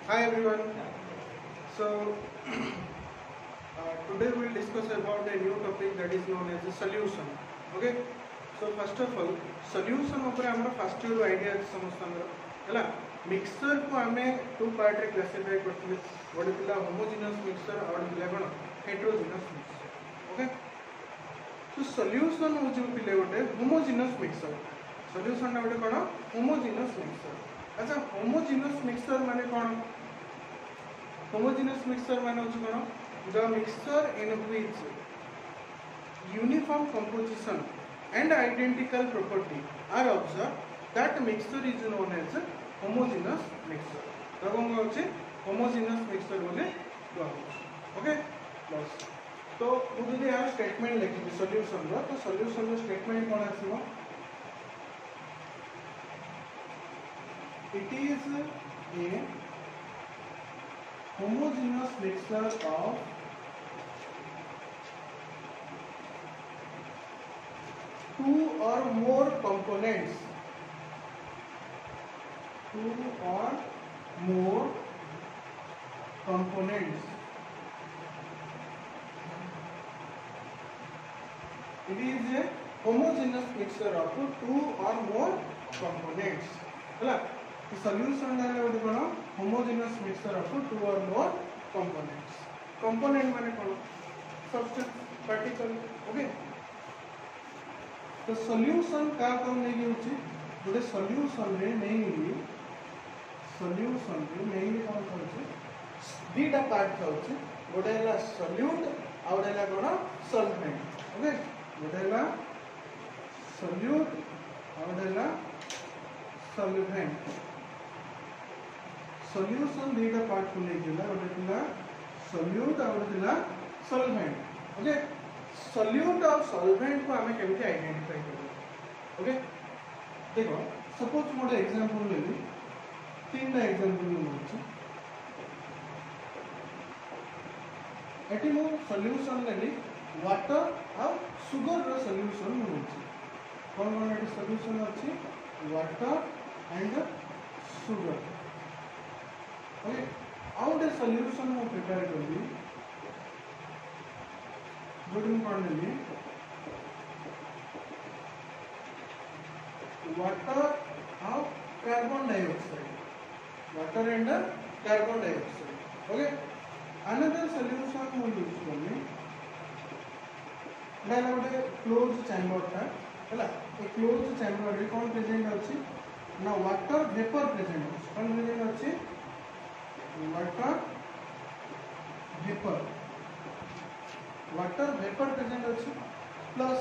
Hi everyone. So today we will discuss about a new topic that is known as a solution. Okay. So first of all, solution ऊपर हमरा first year idea है समस्तंगर हैला mixture को हमें two part रे classify करथिले गोटे पिला होमोजेनियस मिक्सचर और पिला कोन हेटेरोजेनियस मिक्सचर. ओके. तो सॉल्यूशन हो जो पिले गोटे होमोजेनियस मिक्सचर. सॉल्यूशन ना गोटे कोन होमोजेनियस मिक्सचर. अच्छा होमोजेनियस मिक्सचर माने कोन homogeneous mixture माने होछ कोन the mixture in which uniform composition and identical property are observed that mixture is known as homogeneous mixture. तब हम होछ homogeneous mixture बोले कहू. ओके बस तो मुझे यार स्टेटमेंट लिखि सॉल्यूशन रो तो सॉल्यूशन रो स्टेटमेंट कोन आसीबो it is a homogeneous mixture of two or more components. Two or more components. It is a homogeneous mixture of two or more components. Hello. The solution है वो देखो ना homogeneous mixture of two or more components. Component माने कौन? Substance, particle, okay? तो solution का कौन नहीं होची? बोले solution में mainly कौन होची? दीटा पार्ट होची. गोटे है solute और गोटे है कौन? solvent, okay? गोटे है solute और गोटे है solvent. सॉल्यूशन दीटा पार्ट को लेकिला गोटे थिला सॉल्यूट और गोटे थिला सॉल्वेंट. ओके सॉल्यूट और सॉल्वेंट को हमें केमते आइडेंटिफाई करबो. ओके देखो सपोज मोटे एग्जांपल लेली तीनटा एग्जांपल लेछि एटी मो सॉल्यूशन लेली वाटर और सुगर रो सॉल्यूशन लेछि. कोन कोन एटी सॉल्यूशन अछि water and sugar. Okay out A solution में प्रिपेयर कर ली जो तुम पढ़ लेंगे वाटर और carbon dioxide. Water and carbon dioxide. Okay another solution में यूज करनी डाला गोटे क्लोज चैम्बर था हैला. ए क्लोज चैम्बर रे कोन प्रेजेंट अछि ना वाटर वेपर प्रेजेंट अछि. कोन प्रेजेंट अछि वाटर वेपर प्रेजेंट अछि प्लस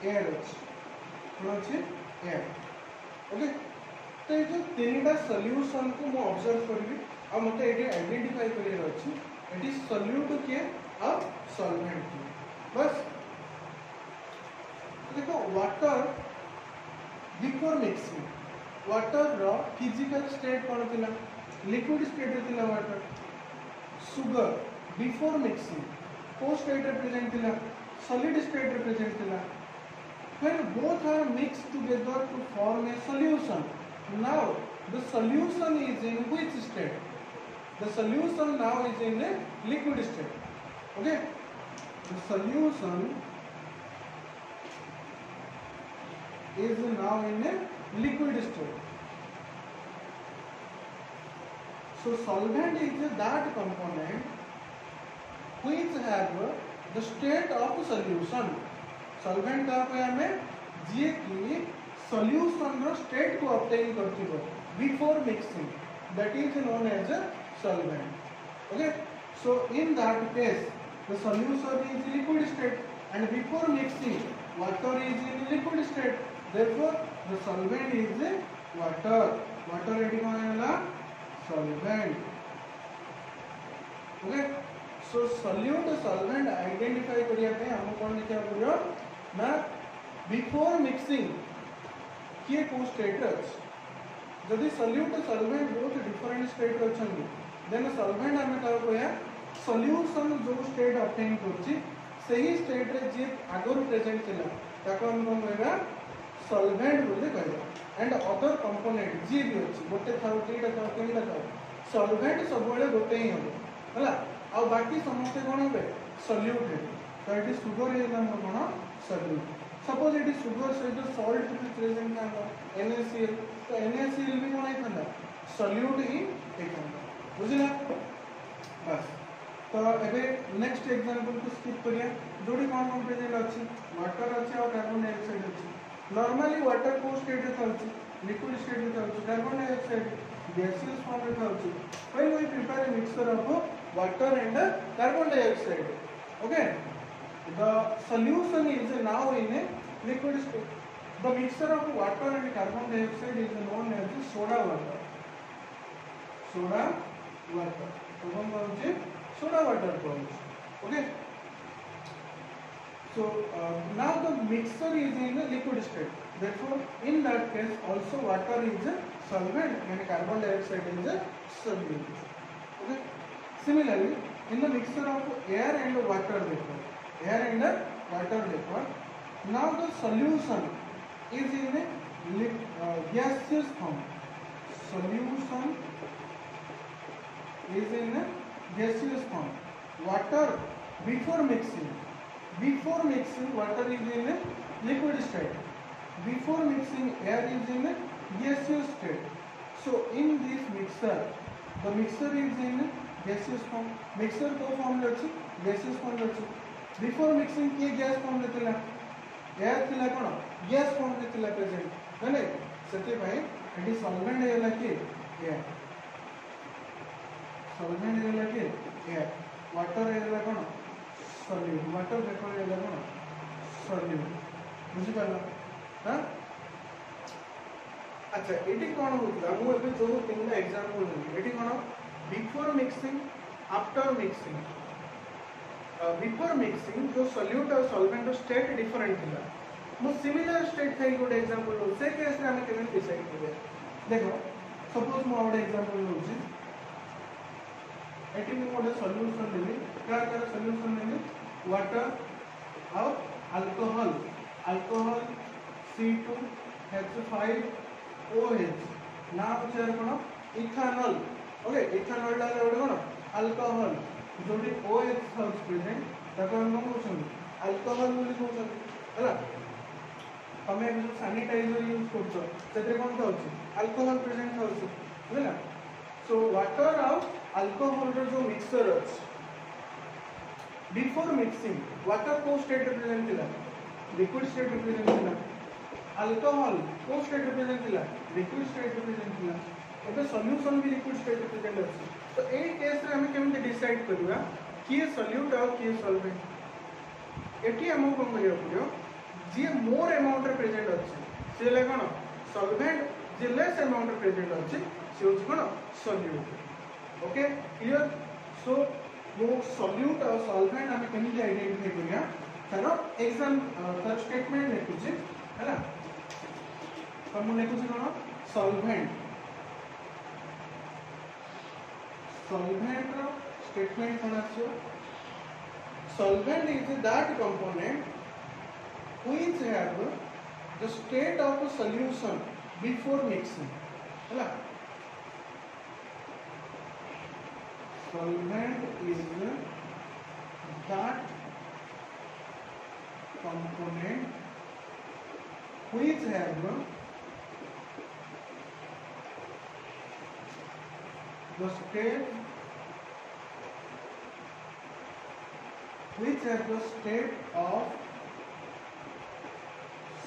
एयर अछि एयर. ओके तो ये जो तीनटा सॉल्यूशन को मो ऑब्जर्व करबी आ मते एटी आइडेंटिफाई करियर अछि एटी सॉल्यूट के और सॉल्वेंट के. बस देखो वाटर बिफोर मिक्सिंग वाटर रो फिजिकल स्टेट कोन थिला लिक्विड स्टेट रे थिला. वाटर सुगर बिफोर मिक्सिंग को स्टेट रे प्रेजेंट थिला सॉलिड स्टेट रे प्रेजेंट थिला. when both are mixed together to form a solution, now the solution is in which state? The solution now is in a liquid state. Okay, the solution is now in a liquid state. So solvent is that component which have the state of solution. Solvent का पे हमें जे कि solution रो state को obtain करती हो before mixing, that is known as a solvent. Okay, so in that case the solution is liquid state and before mixing water is in liquid state. Therefore the solvent is water. Water eighty कौन है solvent. Okay, so solute solvent identify करिया पे हम कौन लिखा पड़ो ना before mixing किए को स्टेट अछि. जदि solute solvent बहुत डिफरेंट स्टेट अछन देन solvent हमें का कोया सॉल्यूशन जो स्टेट ऑब्टेन करछि सही स्टेट रे जे आगुर प्रेजेंट थिला ताको हम कोन कहबा solvent बोले कहबा. एंड अदर कंपोनेंट जी भी अच्छी गोटे थाउ दुईटा थाउ तीनटा थाउ सॉल्वेंट सब गोटे ही हम है आ बाकी समस्ते कौन हे सल्यूट हे तो ये सुगर है कौन सल्यूट सपोज ये सुगर सहित सॉल्ट भी प्रेजेंट था NaCl तो NaCl भी कौन होता सल्यूट ही होता बुझला बस तो एबे नेक्स्ट एग्जांपल को स्किप करिया जोड़ी कौन कौन प्रेजेंट अच्छी वाटर अच्छी और कार्बन डाइऑक्साइड अच्छी नॉर्मली वाटर को स्टेट रे थाउची लिक्विड स्टेट रे थाउची कार्बन डाइऑक्साइड गैसियस फॉर्म रे थाउची when we prepare a mixture of water and carbon dioxide okay the solution is now in a liquid state the mixture of water and carbon dioxide is known as soda water तो कौन कहूँ soda water कहूँ okay so now the mixture is in a liquid state therefore in that case also water is a solvent and carbon dioxide is a solute okay similarly in the mixture of air and water vapor now the solution is in a gaseous form solution is in a gaseous form water before mixing water is in a liquid state before mixing air is in a gaseous state so in this mixture the mixture is in a gaseous form mixture को form ले अच्छी gaseous form ले अच्छी before mixing किए gas form ले तिला air तिला कौन gas form ले तिला present है ना सत्य भाई एटी solvent है लगे air solvent है लगे air water है लगे कौन solute water vapor है लगे कौन solute बुझी पाला हाँ अच्छा एटी कौन होता है मुझे जो तीन एग्जांपल दूँगी एटी कौन before mixing after mixing before mixing जो सॉल्यूट और सॉल्वेंट स्टेट डिफरेंट थिला मो सिमिलर स्टेट थाई गोटे एग्जांपल लो से केस रे हम केमे डिसाइड करबे देखो सपोज मो गोटे एग्जांपल लोची एटी मो गोटे सॉल्यूशन लेली क्या कर सॉल्यूशन लेली वाटर और अल्कोहल C2H5OH ना उच्चार कोन इथानॉल ओके इथानॉल डाले ओडे कोन अल्कोहल जोडी OH हाउस प्रेजेंट ताको हम कहउछन अल्कोहल बोली कहउछन हला हमें जो सैनिटाइजर यूज करछो सेते कोन कहउछ अल्कोहल प्रेजेंट कहउछ हला सो वाटर और अल्कोहल रो जो मिक्सचर अछि बिफोर मिक्सिंग वाटर को स्टेट रिप्रेजेंट थिला लिक्विड स्टेट रिप्रेजेंट थिला अल्कोहल को स्टेट रिप्रेजेंट थिला लिक्विड स्टेट रिप्रेजेंट थिला एबे सॉल्यूशन भी लिक्विड स्टेट रिप्रेजेंट अछि तो ए केस रे हम केमते डिसाइड करबा कि सॉल्यूट और कि सॉल्वेंट एटी हम कोन करियो पड़ियो जे मोर अमाउंट रे प्रेजेंट अछि से ले कोन सॉल्वेंट जे लेस अमाउंट रे प्रेजेंट अछि से होछ कोन सॉल्यूट ओके क्लियर सो वो सॉल्यूट और सॉल्वेंट हम केमते आइडेंटिफाई करिया तार एग्जाम तार स्टेटमेंट लिखुछि हैला तो हम लिखुछि कोन सॉल्वेंट रो स्टेटमेंट कोन आछो solvent is that component which have the state of solution before mixing हैला solvent is that component which have the state of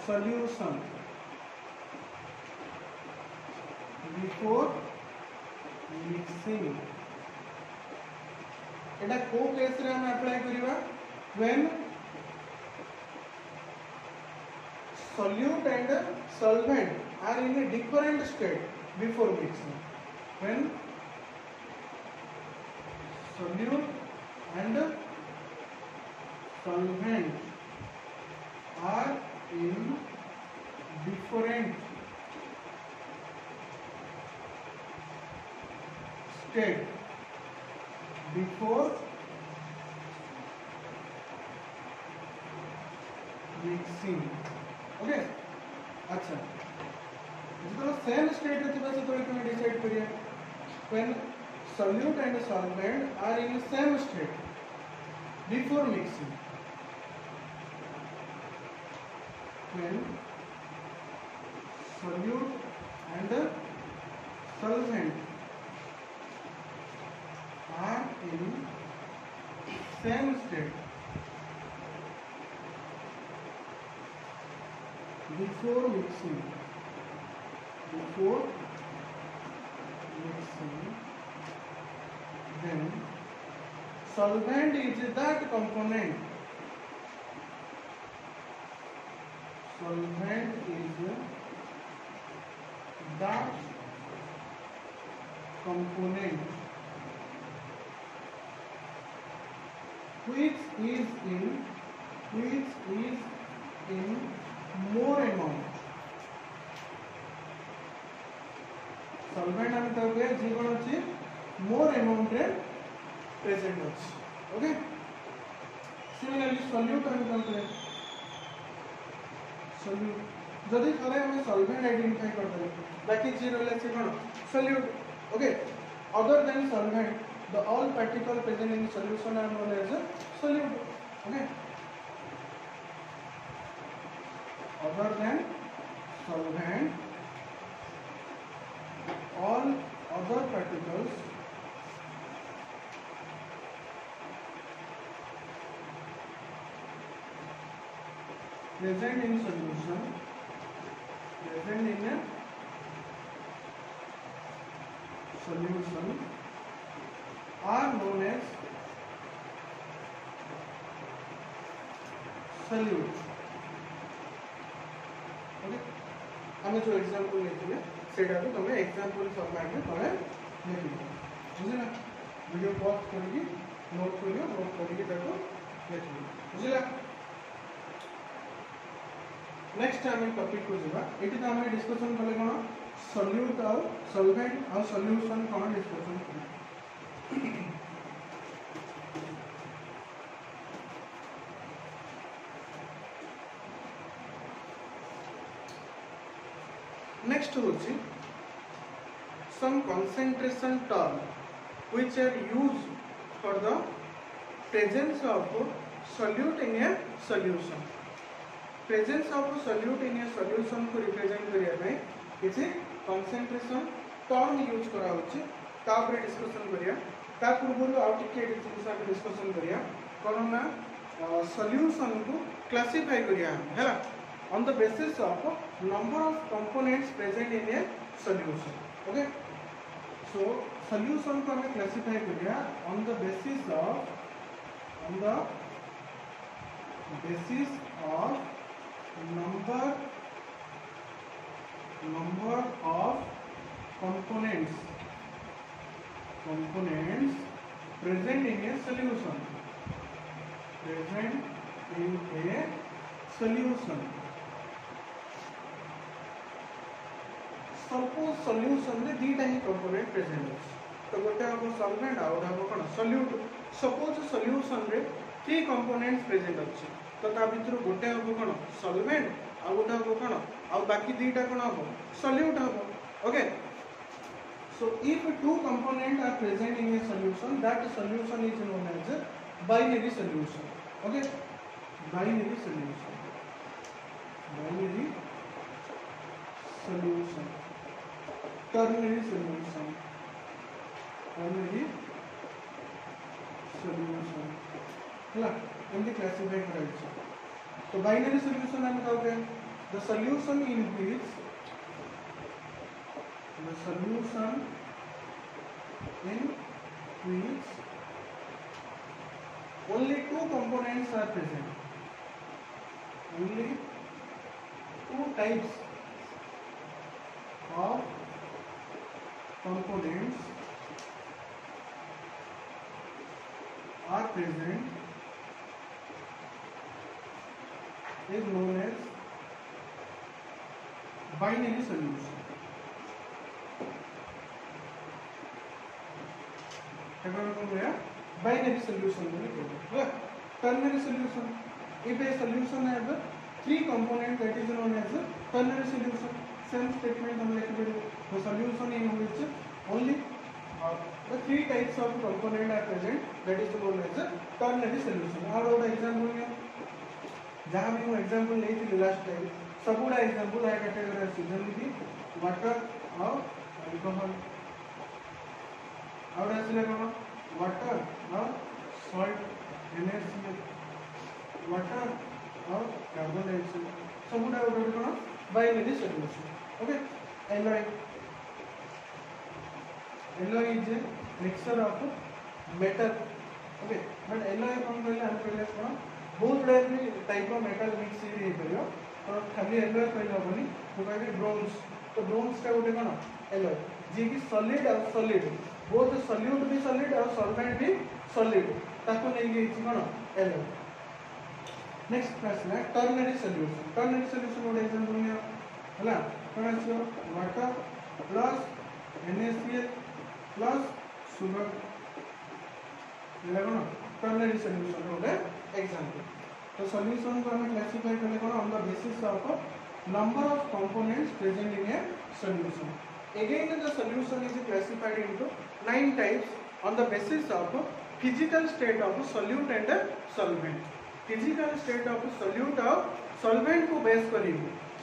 solution before mixing एटा को केस रे हम apply करिवा when solute and solvent are in a different state before mixing when solute and solvent are in different state before mixing okay अच्छा जो same state रे थिबा से तो केमे decide करिया when solute and solvent are in the same state before mixing. When solute and solvent are in same state before mixing, then solvent is that component. Solvent is that component which is in more amount. Solvent हम कहते हैं जी कौन अच्छी more amount रे present अछि. Okay. Similarly solute हम कहते हैं solute जदि थोड़े हमें solvent identify कर दे बाकी जीरो ले से कौन solute. Okay. Other than solvent, the all particles present in solution are known as a solute. Okay. Other than solvent, all other particles present in solution are known as solute. Okay. हमें जो example लेते हैं सेटा को तुम्हें example format में तुम्हें लिखिए बुझिला वीडियो पॉज करके नोट करियो नोट करके ताको लिखिए बुझिला. नेक्स्ट हम टॉपिक को जीवा एटी तो हमें डिस्कशन करले कोन सॉल्यूट और सॉल्वेंट और सॉल्यूशन कोन डिस्कशन करले. नेक्स्ट होची some concentration term which are used for the presence of solute in a solution. Presence of solute in a solution को represent करिया पे किसी concentration term यूज करा होची तापर डिस्कशन करिया ता पूर्व आउ टिके डिस्कशन डिस्कशन करिया कोन ना सॉल्यूशन को क्लासिफाई करिया हैला on the basis of number of components present in a solution. Okay. So solution को हमें classify करिया on the basis of number of components present in a solution. Suppose solution में दीटा ही component present है तो गोटे हम solvent आ और हम कौन solute. Suppose solution रे 3 components present अच्छे तो ता भीतर गोटे हम कौन solvent आ गोटे हम कौन आ बाकी दीटा कौन हम solute हम. Okay. So if 2 components are present in a solution, that solution is known as a binary solution. Okay. Binary solution. Ternary solution. है इनके क्लासिफाई कराइए. तो बाइनरी सॉल्यूशन हम कहते हैं the solution in which only 2 components are present. Only 2 types of components are present is known as binary solution. Binary solution. Ternary solution. If a solution has 3 components, that is known as a ternary solution. same statement हम लिख दे the solution in which only the three types of component are present, that is known as a ternary solution. और और example में जहां भी मैं example ले थी लास्ट टाइम सबुड़ा एग्जांपल है कैटेगरी है जेमि की वाटर और अल्कोहल और असले कोन वाटर और सॉल्ट NaCl वाटर और कार्बन डाइऑक्साइड सबुड़ा गोटे कोन binary solution okay alloy is a mixture of metal okay but alloy कौन कहले हम कहले कोन बहुत बड़े टाइप ऑफ मेटल मिक्स हे करियो तो खाली alloy कहले होबनी तो कहबे ब्रोंज तो ब्रोंज का गोटे कोन alloy जे कि सॉलिड और सॉलिड बोथ सॉल्यूट भी सॉलिड और सॉल्वेंट भी सॉलिड ताको नै गई छी कोन alloy नेक्स्ट प्रश्न है टर्नरी सॉल्यूशन गोटे एग्जांपल लियो हला कोन आछो water plus NaCl plus sugar लेगो ना टर्नरी सॉल्यूशन होले एग्जांपल तो सॉल्यूशन को हमें क्लासिफाई करले कोन on the basis of number of components present in a solution again the solution is classified into 9 types on the basis of physical state of solute and solvent physical state of solute और solvent को base करी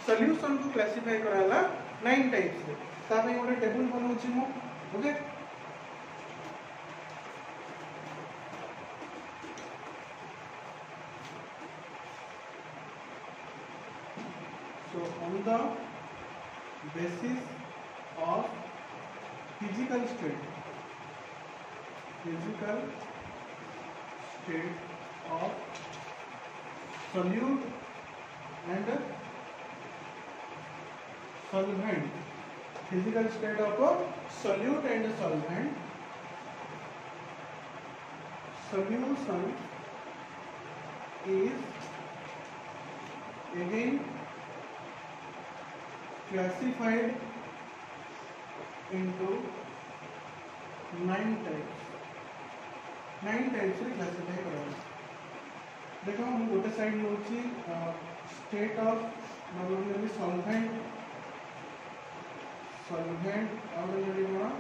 solution को classify कराला 9 types ता पे गोटे table बनौछि मु okay so on the basis of physical state of solute and solvent physical state of solute and solvent solution is again classified into 9 types से क्लासिफाई करा देखो हम गोटे साइड होची स्टेट ऑफ नॉर्मली सॉल्वेंट और जड़ी कोन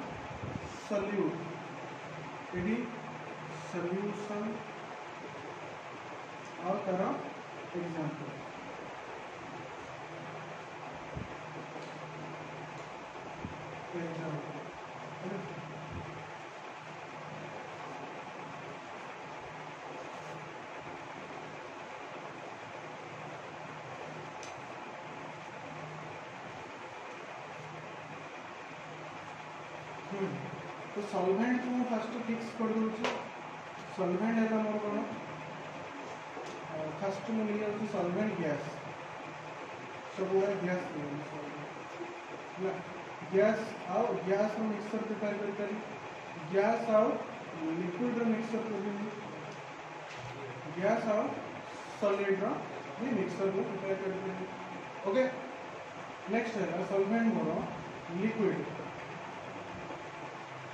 solute AD solution और तरह एग्जांपल तो सॉल्वेंट को फर्स्ट फिक्स कर दूची सॉल्वेंट है मोर कोन फर्स्ट में लिया होची सॉल्वेंट गैस सब वो गैस ना गैस और गैस में मिक्सर प्रिपेयर करी गैस और लिक्विड रो मिक्सर करी गैस और सॉलिड रो ये मिक्सर को प्रिपेयर करी ओके नेक्स्ट है सॉल्वेंट मोर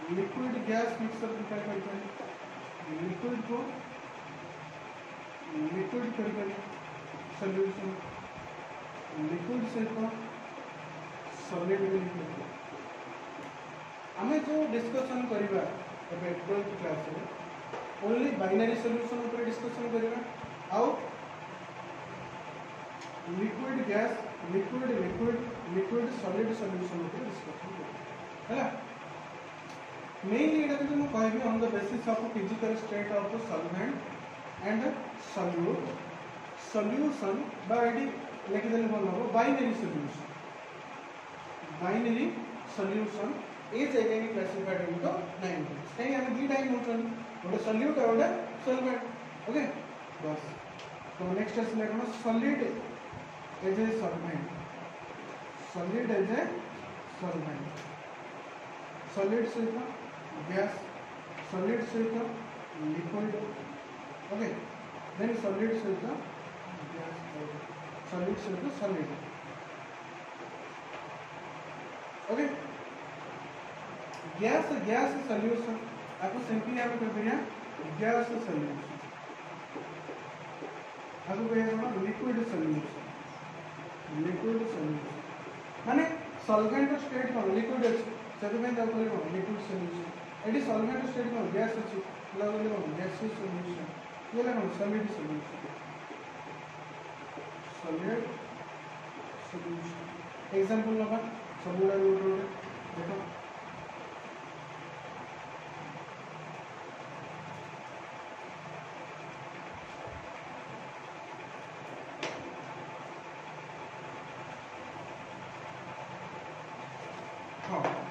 लिक्विड गैस मिक्सर प्रिपेयर करते हैं लिक्विड को लिक्विड करके सॉल्यूशन लिक्विड से को सॉलिड में लिक्विड हमें जो डिस्कशन करिबा एबे 12th क्लास में ओनली बाइनरी सॉल्यूशन ऊपर डिस्कशन करिबा आउ liquid gas liquid solid solution ऊपर डिस्कशन करिबा हैला mainly it is no कहबी on the basis of physical state of the solvent and solute solution by लिख देले बोल हो binary solution is again classified into 9 types कहीं हमें दी टाइम होचन ओटे solute और ओटे solvent ओके बस तो नेक्स्ट है लेखना solid as a solvent solid से गैस सॉलिड सहित लिक्विड ओके देन सॉलिड सहित गैस सॉलिड सहित सॉलिड ओके गैस सॉल्यूशन आपको सिंपली आप कर दिया गैस सॉल्यूशन आपको कहेगा लिक्विड सॉल्यूशन माने सॉल्वेंट स्टेट कौन लिक्विड अच्छे से लिक्विड सॉल्यूशन ये सॉल्वेंट स्टेट कौन गैस अच्छे कौन गैसियस सॉल्यूशन ये कौन solid solution solid solution example नबा सब गुडा गोटे देखो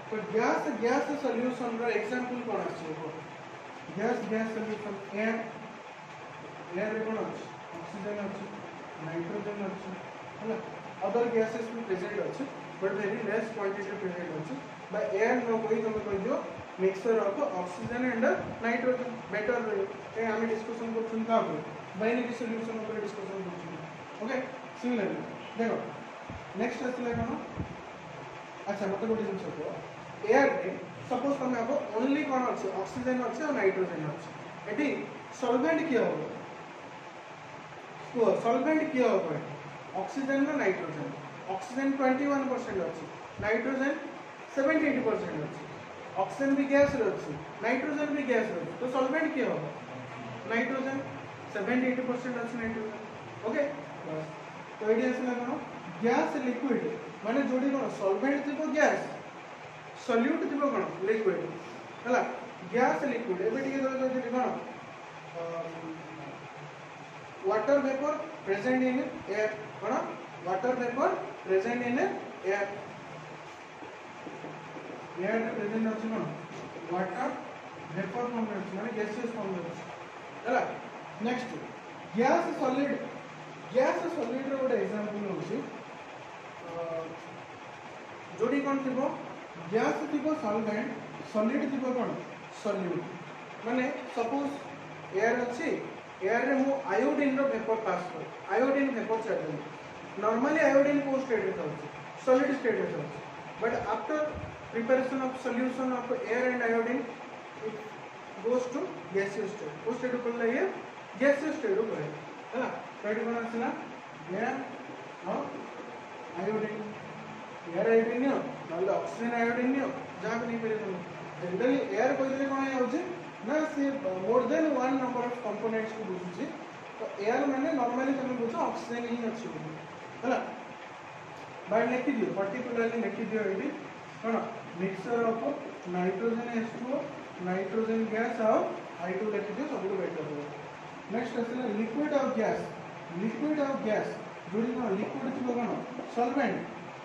तो गैस गैस सॉल्यूशन रो एग्जांपल कोन अछि gas gas solution air air रे कोन अछि ऑक्सीजन अछि नाइट्रोजन अछि हैला अदर गैसेस भी प्रेजेंट अछि but very less quantity present अछि बाय एयर नो कोई तुम कह दियो mixture of oxygen and nitrogen better रे ए हम डिस्कशन कर सुन का बाइनरी सॉल्यूशन ऊपर डिस्कशन कर ओके सिमिलरली देखो नेक्स्ट असले कोन अच्छा मत गोटे जिन सब एयर रे सपोज तुम अब ओनली कौन अच्छे ऑक्सीजन अच्छे और नाइट्रोजन अच्छे एटी सॉल्वेंट किया होगा तो सॉल्वेंट किया होगा ऑक्सीजन ना नाइट्रोजन ऑक्सीजन 21% अच्छे नाइट्रोजन 78% अच्छे ऑक्सीजन भी गैस रे अच्छे नाइट्रोजन भी गैस रे अच्छे तो सॉल्वेंट किया होगा नाइट्रोजन 78% अच्छे नाइट्रोजन ओके तो एडी आसला कोन गैस लिक्विड माने जोड़ी कोन सॉल्वेंट थिबो गैस सॉल्यूट थिबो कोन लिक्विड हला गैस लिक्विड एबे टिके दो जे कोन water vapour present in air कोन water vapour present in air air present अछि कोन वाटर वेपर फॉर्म में अछि माने गैसियस फॉर्म में अछि हला नेक्स्ट गैस सॉलिड रो गोटे एग्जांपल होछि जोड़ी कौन थी गैस थी सॉल्वेंट सॉलिड थी कौन सॉल्यूट माने सपोज एयर अच्छी एयर रे मु आयोडीन रो वेपर पास कर आयोडीन वेपर चल नॉर्मली आयोडीन को स्टेट रे थाउची सॉलिड स्टेट रे थाउची but after preparation of solution of air and iodine it goes to gaseous state उस स्टेट को ले गैसियस स्टेट को है ना राइट कोन आसला एयर और आयोडीन एयर आयोडीन नियो नले ऑक्सीजन आयोडीन नियो जहां भी नहीं पेरे तुम जनरली एयर कोइले कोन है होची ना से more than one number of components को बुझुची तो एयर माने नॉर्मली तुम बुझो ऑक्सीजन ही अछि हैला बाय लिखि दियो पर्टिकुलरली लिखि दियो एडी कोन mixture of nitrogen H2O nitrogen gas और I2 लिखि दियो सब बेटर हो नेक्स्ट असला लिक्विड ऑफ गैस जोड़ी कोन लिक्विड थी कोन सॉल्वेंट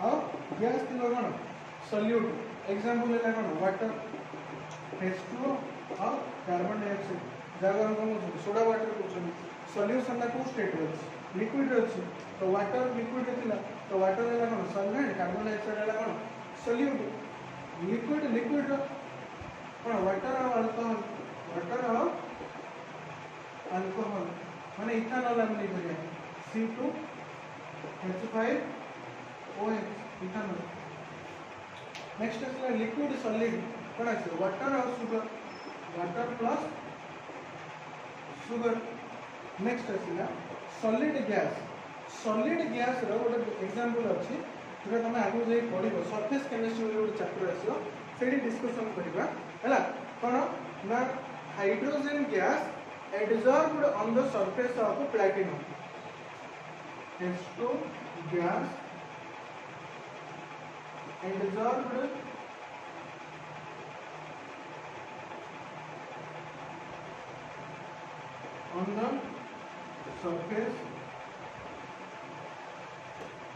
और गैस थी कोन सॉल्यूट एग्जांपल है कोन वाटर H2O और कार्बन डाइऑक्साइड जागर हम सोडा वाटर को सॉल्यूशन को स्टेट रे लिक्विड रे तो वाटर लिक्विड थिला तो वाटर है कोन सॉल्वेंट कार्बन डाइऑक्साइड है कोन सॉल्यूट लिक्विड कोन वाटर और अल्कोहल माने इथानॉल हम नहीं करिया C2H5OH इथानॉल नेक्स्ट है लिक्विड सॉलिड कोन है वाटर और sugar water plus sugar next है सॉलिड गैस रो गोटे एग्जांपल अछि जेटा तमे आगु जे पढिबो सरफेस केमिस्ट्री गोटे चैप्टर आसीओ सेडी डिस्कशन करबा हैला कोन ना hydrogen gas adsorbed on the surface of platinum H2 gas adsorbed on the surface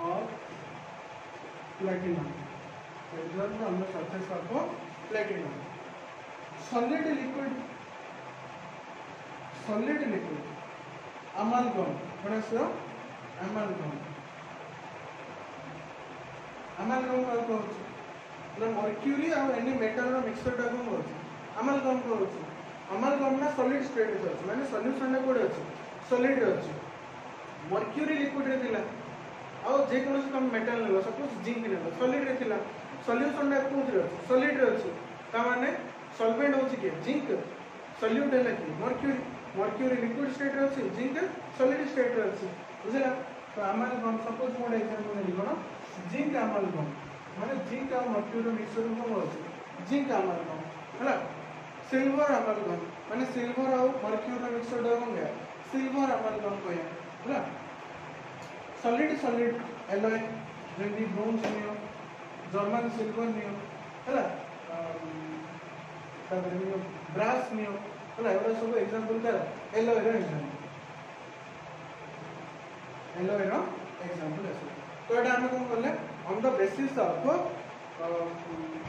of platinum adsorbed on the surface of platinum solid liquid amalgam what is the amalgam का होछ ना mercury और any metal रो mixture टा को होछ amalgam को होछ amalgam ना solid state रे होछ माने solution रे कोड होछ सॉलिड रे होछ मर्क्यूरी लिक्विड रे थिला और जे कोनो कम मेटल लेलो सपोज जिंक लेलो सॉलिड रे थिला सॉल्यूशन रे कोड रे होछ सॉलिड रे होछ का माने सॉल्वेंट होछ के जिंक सॉल्यूट है कि मर्क्यूरी लिक्विड स्टेट रे अछि जिंक सॉलिड स्टेट रे अछि बुझला तो amalgam सपोज मोड एग्जांपल ले लिखो जिंक amalgam माने जिंक और मर्क्यूरी मिक्सचर को बोलते जिंक अमालगम है सिल्वर अमालगम माने सिल्वर और मर्क्यूरी मिक्सचर कौन गया सिल्वर अमालगम को है सॉलिड सॉलिड एलॉय जेंदी ब्रोंज नियो जर्मन सिल्वर नियो है तापर नियो ब्रास नियो है एवरा सब एग्जांपल कर एलॉय रो एग्जांपल है तो एटा हम कोन करले on the basis of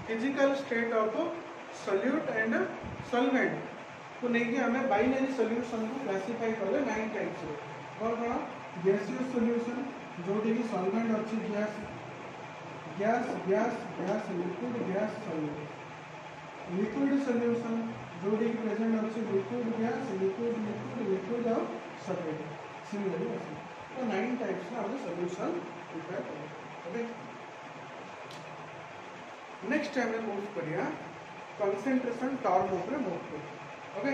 physical state of solute and solvent को लेके हमें बाइनरी सॉल्यूशन को क्लासिफाई करले 9 टाइप्स रे कौन कौन गैसियस सॉल्यूशन जोटी की सॉल्वेंट अछि gas gas gas gas liquid gas solute liquid solution जोटी की प्रेजेंट अछि liquid gas liquid liquid liquid और सॉलिड सिमिलरली अछि तो 9 टाइप्स ऑफ सॉल्यूशन प्रिपेयर करें ओके नेक्स्ट टाइम में मूव करिया कंसंट्रेशन टर्म ऊपर मूव कर ओके